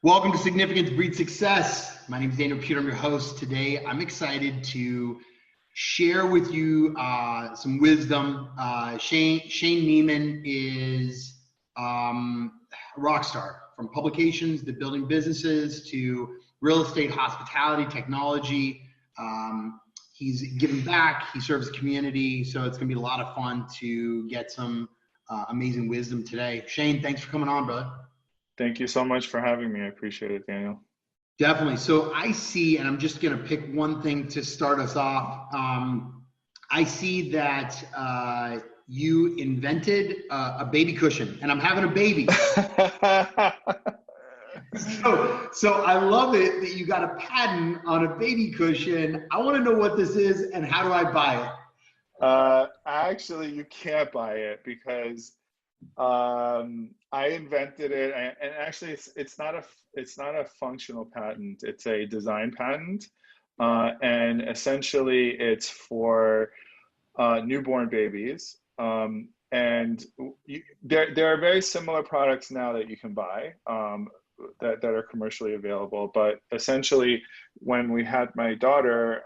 Welcome to Significance Breeds Success. My name is Daniel Puder. I'm your host. Today, I'm excited to share with you some wisdom. Shane Neman is a rock star, from publications to building businesses to real estate, hospitality, technology. He's giving back. He serves the community. So it's going to be a lot of fun to get some amazing wisdom today. Shane, thanks for coming on, brother. Thank you so much for having me. I appreciate it, Daniel. Definitely. So I see, and I'm just going to pick one thing to start us off. I see that you invented a baby cushion, and I'm having a baby. So I love it that you got a patent on a baby cushion. I want to know what this is and how do I buy it? Actually, you can't buy it because I invented it, and actually, it's not a functional patent. It's a design patent, and essentially, it's for newborn babies. And there are very similar products now that you can buy that are commercially available. But essentially, when we had my daughter,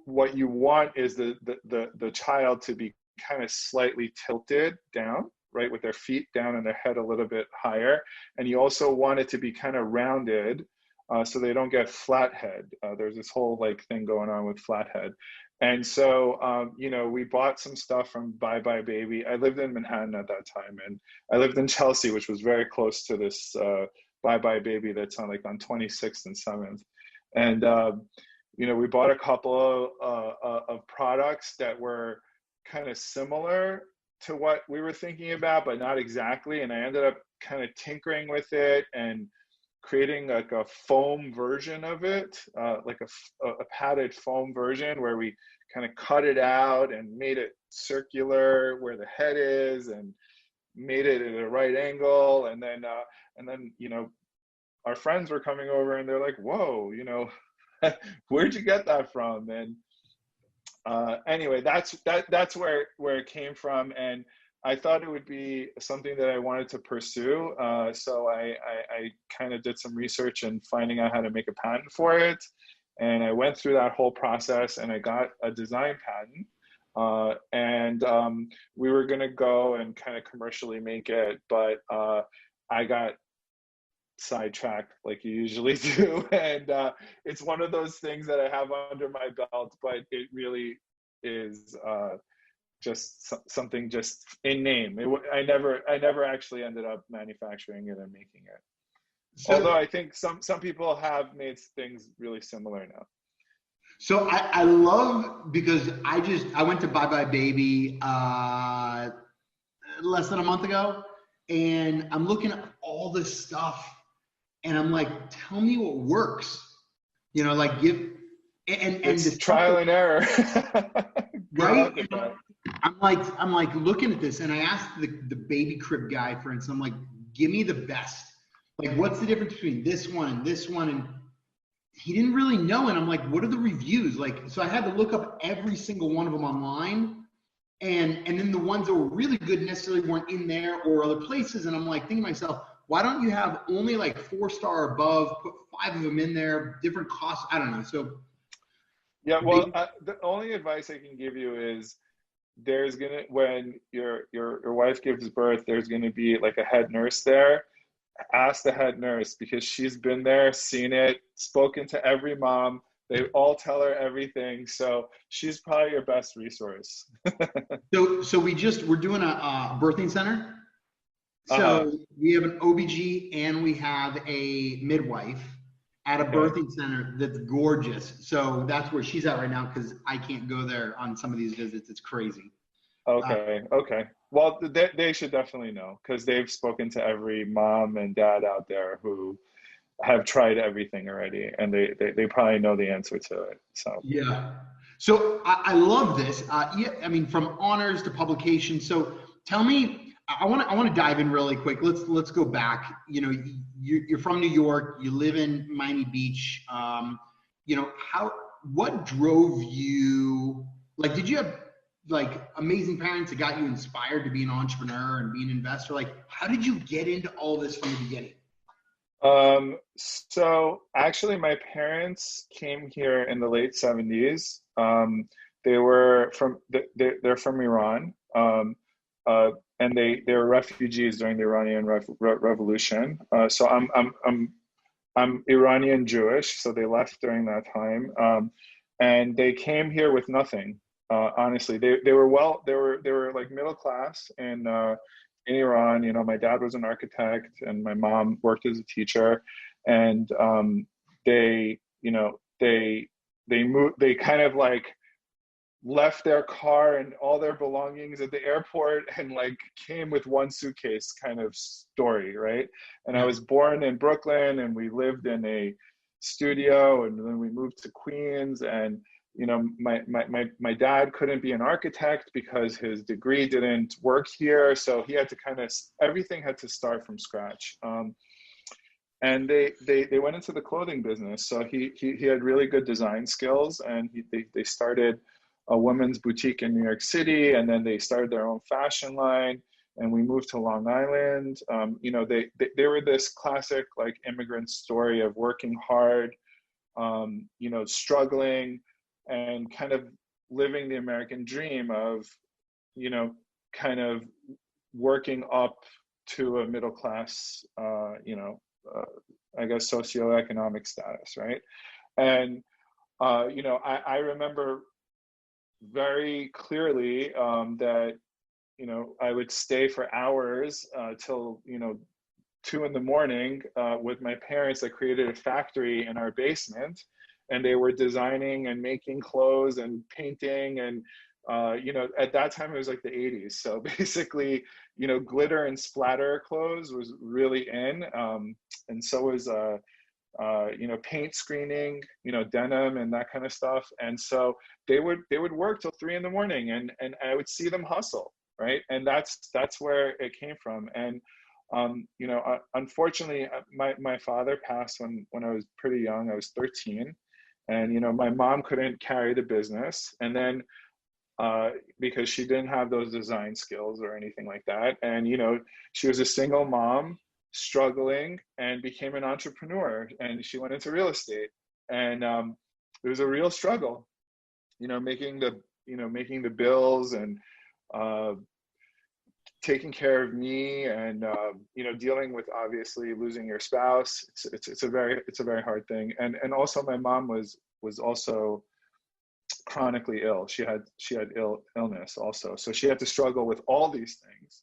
what you want is the child to be kind of slightly tilted down, right, with their feet down and their head a little bit higher. And you also want it to be kind of rounded so they don't get flat head. There's this whole thing going on with flat head. And so, we bought some stuff from Bye Bye Baby. I lived in Manhattan at that time, and I lived in Chelsea, which was very close to this Bye Bye Baby that's on 26th and 7th. And, we bought a couple of products that were kind of similar to what we were thinking about, but not exactly. And I ended up kind of tinkering with it and creating a foam version of it, a padded foam version where we kind of cut it out and made it circular where the head is and made it at a right angle. And then, our friends were coming over and they're like, whoa, where'd you get that from? And anyway, that's where it came from, and I thought it would be something that I wanted to pursue. So I kind of did some research and finding out how to make a patent for it, and I went through that whole process, and I got a design patent. And we were going to go and kind of commercially make it, but I got sidetracked like you usually do, and it's one of those things that I have under my belt, but it really is just something just in name. I never actually ended up manufacturing it and making it. So, although I think some people have made things really similar now. So I love, because I went to Bye Bye Baby less than a month ago, and I'm looking at all this stuff. And I'm like, tell me what works, it's trial and error, right? I'm like looking at this, and I asked the baby crib guy, for instance, I'm like, give me the best. What's the difference between this one and this one? And he didn't really know. And I'm like, what are the reviews? So I had to look up every single one of them online. And then the ones that were really good necessarily weren't in there or other places. And I'm like thinking to myself, why don't you have only 4-star above, put 5 of them in there, different costs? I don't know. So yeah, well, the only advice I can give you is when your wife gives birth, there's gonna be a head nurse there. Ask the head nurse, because she's been there, seen it, spoken to every mom. They all tell her everything. So she's probably your best resource. So we're doing a birthing center. So we have an OBG and we have a midwife at a birthing center that's gorgeous. So that's where she's at right now, because I can't go there on some of these visits. It's crazy. Okay. Well, they should definitely know, because they've spoken to every mom and dad out there who have tried everything already, and they probably know the answer to it. So yeah. So I love this. From honors to publication. So tell me, I want to dive in really quick. Let's go back. You're from New York. You live in Miami Beach. What drove you? Did you have like amazing parents that got you inspired to be an entrepreneur and be an investor? Like, how did you get into all this from the beginning? So actually my parents came here in the late 70s. They were from, they're from Iran. Uh, and they were refugees during the Iranian Revolution. So I'm Iranian Jewish, so they left during that time. And they came here with nothing. Honestly, they were like middle class in Iran. You know, my dad was an architect, and my mom worked as a teacher, and they, you know, they moved. They kind of like left their car and all their belongings at the airport and like came with one suitcase kind of story, right? And I Yeah. was born in Brooklyn, and we lived in a studio, and then we moved to Queens. And you know, my dad couldn't be an architect because his degree didn't work here, so he had to kind of, everything had to start from scratch. And they went into the clothing business. So he had really good design skills, and they started a women's boutique in New York City, and then they started their own fashion line. And we moved to Long Island. You know, they were this classic like immigrant story of working hard, you know, struggling, and kind of living the American dream of, you know, kind of working up to a middle class, you know, I guess socioeconomic status, right? And you know, I remember very clearly that, you know, I would stay for hours till, you know, 2 in the morning with my parents that created a factory in our basement, and they were designing and making clothes and painting. And you know, at that time it was like the 80s, so basically, you know, glitter and splatter clothes was really in, and so was you know, paint screening, you know, denim and that kind of stuff. And so they would work till 3 in the morning, and I would see them hustle, right? And that's where it came from. And you know, unfortunately, my father passed when I was pretty young. I was 13, and you know, my mom couldn't carry the business, and then because she didn't have those design skills or anything like that, and you know, she was a single mom struggling, and became an entrepreneur, and she went into real estate. And it was a real struggle, you know, making the bills, and uh, taking care of me, and you know, dealing with obviously losing your spouse. It's a very hard thing. And also my mom was also chronically ill. She had illness also, so she had to struggle with all these things.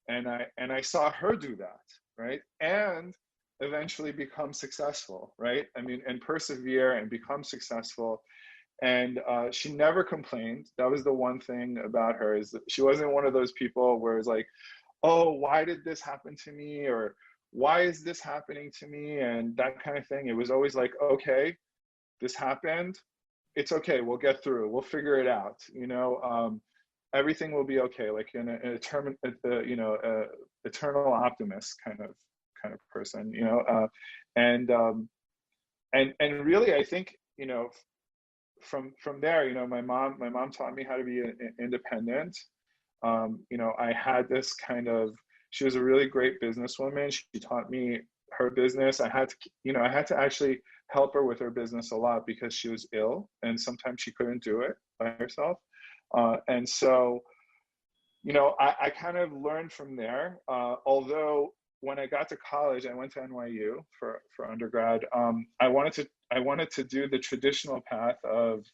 And I saw her do that, right? And eventually become successful, right? I mean, and persevere and become successful. And she never complained. That was the one thing about her, is that she wasn't one of those people where it's like, oh, why did this happen to me, or why is this happening to me, and that kind of thing. It was always like, okay, this happened, it's okay, we'll get through, we'll figure it out, you know. Everything will be okay, like you know, eternal optimist kind of person, you know. And and really, I think, you know, from there, you know, my mom taught me how to be independent. You know, I had this kind of, she was a really great businesswoman. She taught me her business. I had to, you know, I had to actually help her with her business a lot because she was ill, and sometimes she couldn't do it by herself. And so, you know, I kind of learned from there. Although when I got to college, I went to NYU for undergrad. I wanted to do the traditional path of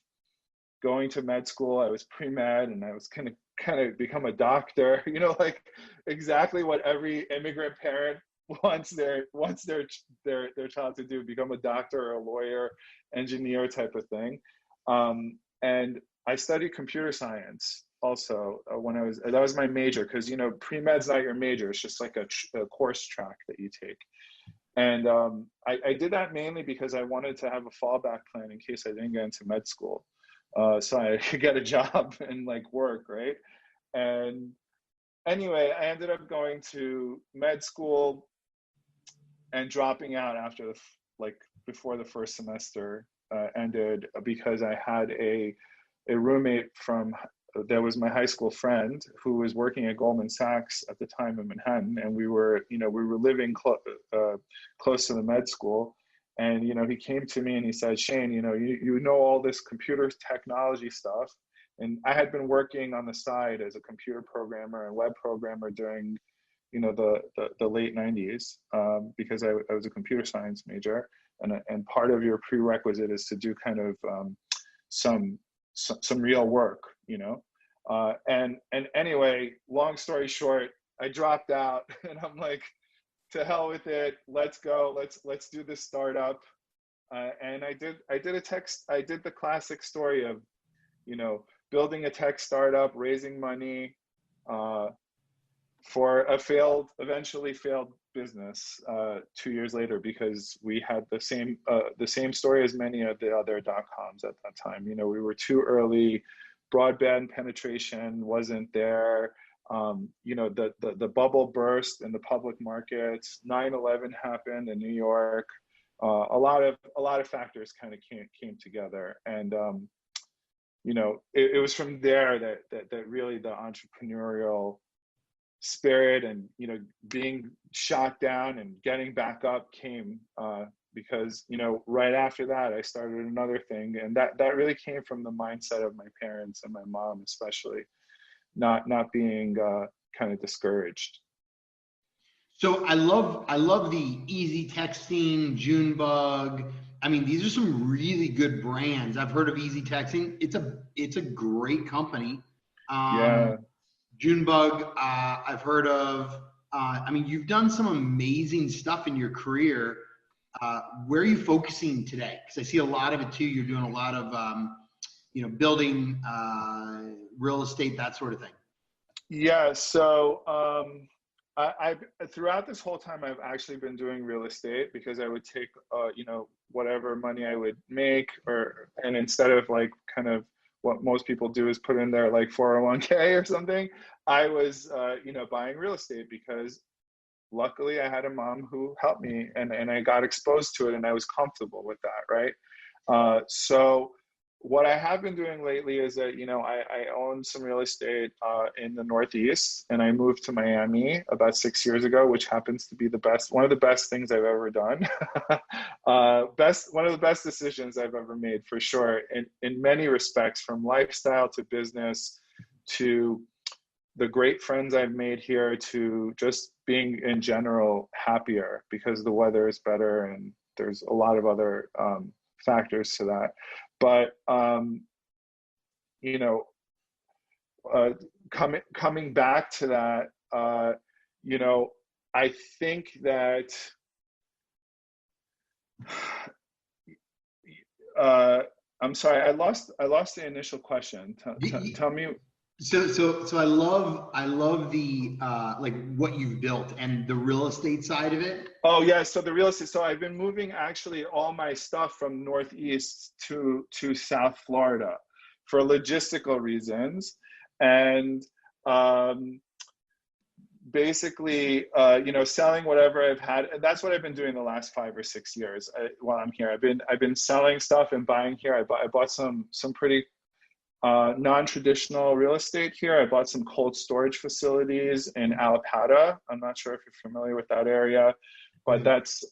going to med school. I was pre-med, and I was kind of become a doctor, you know, like exactly what every immigrant parent wants their child to do, become a doctor or a lawyer, engineer type of thing. And I studied computer science also when that was my major, because you know, pre-med's not your major, it's just like a course track that you take. And I did that mainly because I wanted to have a fallback plan in case I didn't get into med school, so I could get a job and like work, right? And anyway, I ended up going to med school and dropping out after like before the first semester ended, because I had a roommate there was my high school friend who was working at Goldman Sachs at the time in Manhattan, and we were living close to the med school. And, he came to me and he said, Shane, you know all this computer technology stuff. And I had been working on the side as a computer programmer and web programmer during, the late 90s, because I was a computer science major. And part of your prerequisite is to do kind of some real work, and anyway, long story short, I dropped out and I'm like, to hell with it. Let's go. Let's do this startup. And I did the classic story of, building a tech startup, raising money, for a eventually failed business 2 years later, because we had the same story as many of the other .coms at that time. We were too early, broadband penetration wasn't there. The bubble burst in the public markets. 9/11 happened in New York. A lot of factors kind of came together, and it was from there that really the entrepreneurial spirit and being shot down and getting back up came, because right after that I started another thing, and that really came from the mindset of my parents and my mom especially, not being kind of discouraged. So I love the easy texting, Junebug. I mean, these are some really good brands. I've heard of Easy Texting. It's a great company. Yeah. Junebug, I've heard of. I mean, you've done some amazing stuff in your career. Where are you focusing today? Because I see a lot of it too. You're doing a lot of, building real estate, that sort of thing. Yeah. So I throughout this whole time, I've actually been doing real estate, because I would take, whatever money I would make, and instead of like kind of what most people do is put in their like 401k or something, I was, buying real estate, because luckily I had a mom who helped me, and I got exposed to it, and I was comfortable with that. Right. So what I have been doing lately is that, I own some real estate in the Northeast, and I moved to Miami about 6 years ago, which happens to be one of the best things I've ever done. One of the best decisions I've ever made, for sure, in many respects, from lifestyle to business to the great friends I've made here, to just being in general happier because the weather is better, and there's a lot of other factors to that. But coming back to that, I think that I'm sorry, I lost the initial question. Tell me. So I love the like what you've built and the real estate side of it. Oh yeah, so the real estate. So I've been moving actually all my stuff from Northeast to South Florida for logistical reasons, and basically selling whatever I've had, and that's what I've been doing the last 5 or 6 years while I'm here. I've been selling stuff and buying here. I bought some pretty non-traditional real estate here. I bought some cold storage facilities in Alapata. I'm not sure if you're familiar with that area, but that's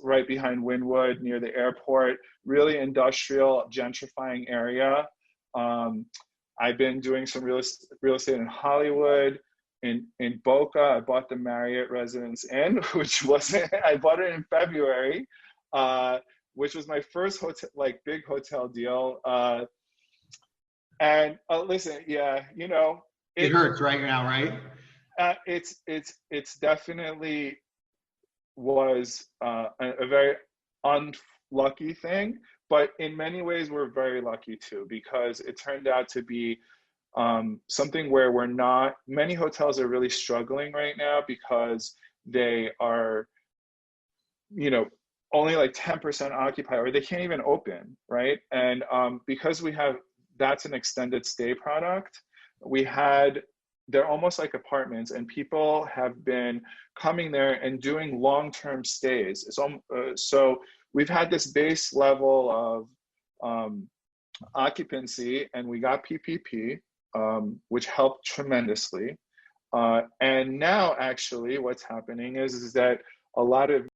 right behind Wynwood, near the airport. Really industrial, gentrifying area. I've been doing some real estate in Hollywood, in Boca. I bought the Marriott Residence Inn, I bought it in February, which was my first hotel, like big hotel deal. And listen, yeah, it hurts right now, right? It's definitely was a very unlucky thing, but in many ways we're very lucky too, because it turned out to be something where many hotels are really struggling right now, because they are, only like 10% occupied, or they can't even open, right? And because that's an extended stay product, they're almost like apartments, and people have been coming there and doing long-term stays. So we've had this base level of occupancy, and we got PPP, which helped tremendously. And now actually what's happening is that a lot of